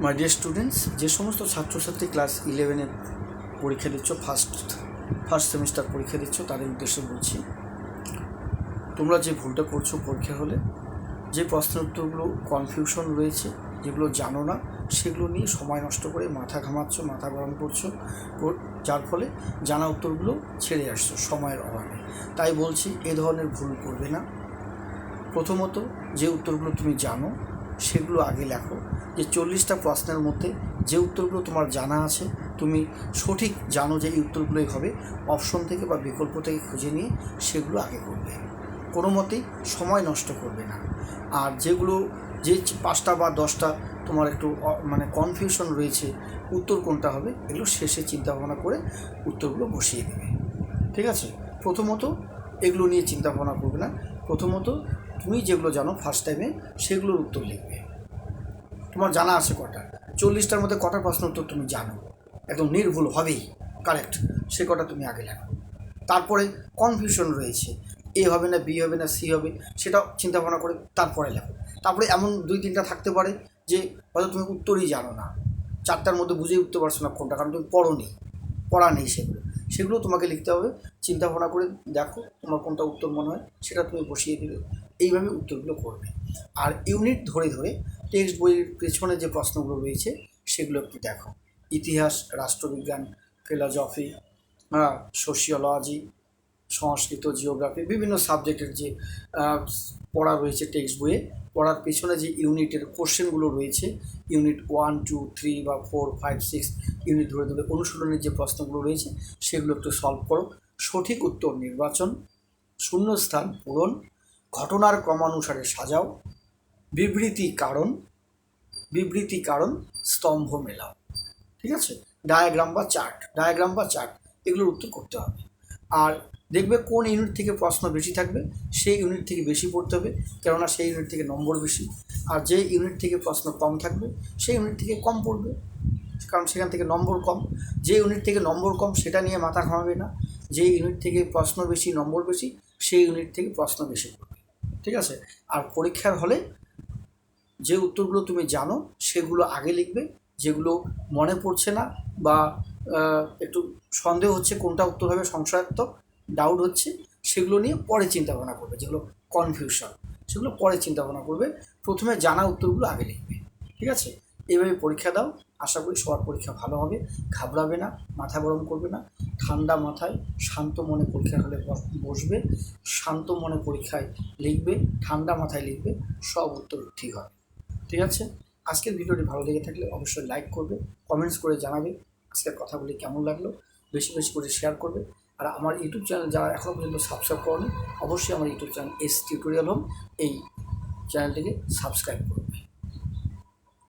My dear students, যে সমস্ত ছাত্রছাত্রী ক্লাস 11-এ পরীক্ষা দিচ্ছ, ফার্স্ট সেমিস্টার পরীক্ষা দিচ্ছ, তাদের উদ্দেশ্যে বলছি, তোমরা যে ভুলটা করছো পরীক্ষা হলে, যে প্রশ্নের উত্তরগুলো কনফিউশন রয়েছে, যেগুলো জানো না, সেগুলো নিয়ে সময় নষ্ট করে মাথা ঘামাচ্ছ, মাথা গরম করছো, যার ফলে জানা উত্তরগুলো ছেড়ে আসছো সময়ের অভাবে। তাই বলছি, এ ধরনের ভুল করবে না। প্রথমত, যে উত্তরগুলো তুমি জানো সেগুলো আগে লেখো। যে 40টা প্রশ্নের মধ্যে যে উত্তরগুলো তোমার জানা আছে, তুমি সঠিক জানো যে এই উত্তরগুলোই হবে, অপশন থেকে বা বিকল্প থেকে খুঁজে নিয়ে সেগুলো আগে করবে। কোনো মতেই সময় নষ্ট করবে না। আর যেগুলো যে 5টা বা 10টা তোমার একটু কনফিউশন রয়েছে উত্তর কোনটা হবে, এগুলো শেষে চিন্তা ভাবনা করে উত্তরগুলো বসিয়ে দেবে। ঠিক আছে? প্রথমত এগুলো নিয়ে চিন্তা ভাবনা করবে না। প্রথমত তুমি যেগুলো জানো ফার্স্ট টাইমে, সেগুলোর উত্তর লিখবে। তোমার জানা আছে কটা, 40টার মধ্যে কটা প্রশ্ন উত্তর তুমি জানো, একদম নির্ভুল হবেই, কারেক্ট, সে কটা তুমি আগে লেখো। তারপরে কনফিউশন রয়েছে, এ হবে না, বি হবে না, সি হবে, সেটা চিন্তা ভাবনা করে তারপরে লেখো। তারপরে এমন 2-3টা থাকতে পারে যে হয়তো তুমি উত্তরই জানো না, 4টার মধ্যে বুঝেই উঠতে পারছো না কোনটা, কারণ তুমি পড়া নেই সেগুলো তোমাকে লিখতে হবে। চিন্তা ভাবনা করে দেখো তোমার কোনটা উত্তর মনে হয়, সেটা তুমি বসিয়ে দিলে। এইভাবে উত্তরগুলো করবে। আর ইউনিট ধরে ধরে টেক্সট বইয়ের পেছনে যে প্রশ্নগুলো রয়েছে সেগুলো একটু দেখো। ইতিহাস, রাষ্ট্রবিজ্ঞান, ফিলসফি, সোশিওলজি, সংস্কৃত, জিওগ্রাফি, বিভিন্ন সাবজেক্টের যে পড়া রয়েছে টেক্সট বইয়ে, পড়ার পেছনে যে ইউনিটের কোশ্চেনগুলো রয়েছে, ইউনিট 1, 2, 3 বা 4, 5, 6 ইউনিট ধরে ধরে অনুশীলনের যে প্রশ্নগুলো রয়েছে সেগুলো একটু সলভ করো। সঠিক উত্তর নির্বাচন, শূন্যস্থান পূরণ, ঘটনার ক্রমানুসারে সাজাও, বিবৃতি কারণ স্তম্ভ মেলাও। ঠিক আছে? ডায়াগ্রাম বা চার্ট এগুলোর উত্তর করতে হবে। আর দেখবে কোন ইউনিট থেকে প্রশ্ন বেশি থাকবে সেই ইউনিট থেকে বেশি পড়তে হবে, কেননা সেই ইউনিট থেকে নম্বর বেশি। আর যে ইউনিট থেকে প্রশ্ন কম থাকবে সেই ইউনিট থেকে কম পড়বে, কারণ সেখান থেকে নম্বর কম। যে ইউনিট থেকে নম্বর কম সেটা নিয়ে মাথা ঘামাবে না, যে ইউনিট থেকে প্রশ্ন বেশি, নম্বর বেশি, সেই ইউনিট থেকে প্রশ্ন বেশি পড়বে। ঠিক আছে? আর পরীক্ষার হলে যে উত্তরগুলো তুমি জানো সেগুলো আগে লিখবে, যেগুলো মনে পড়ছে না বা একটু সন্দেহ হচ্ছে কোনটা উত্তর হবে, সংশয়াত্মক ডাউট হচ্ছে, সেগুলো নিয়ে পরে চিন্তা ভাবনা করবে। যেগুলো কনফিউশন সেগুলো পরে চিন্তা ভাবনা করবে, প্রথমে জানা উত্তরগুলো আগে লিখবে। ঠিক আছে? এইভাবে পরীক্ষা দাও, আশা করি সবার পরীক্ষা ভালো হবে। ঘাবড়াবে না, মাথা গরম করবে না, ঠান্ডা মাথায় শান্ত মনে পরীক্ষার হলে বসবে, শান্ত মনে পরীক্ষায় লিখবে, ঠান্ডা মাথায় লিখবে, সব উত্তর ঠিক হবে। ঠিক আছে? আজকের ভিডিওটি ভালো লেগে থাকলে অবশ্যই লাইক করবে, কমেন্টস করে জানাবে আজকের কথাগুলি কেমন লাগলো, বেশি বেশি করে শেয়ার করবে। আর আমার ইউটিউব চ্যানেল যারা এখনও পর্যন্ত সাবস্ক্রাইব করেনি, অবশ্যই আমার YouTube channel S tutorial home এই চ্যানেলটিকে সাবস্ক্রাইব করবে।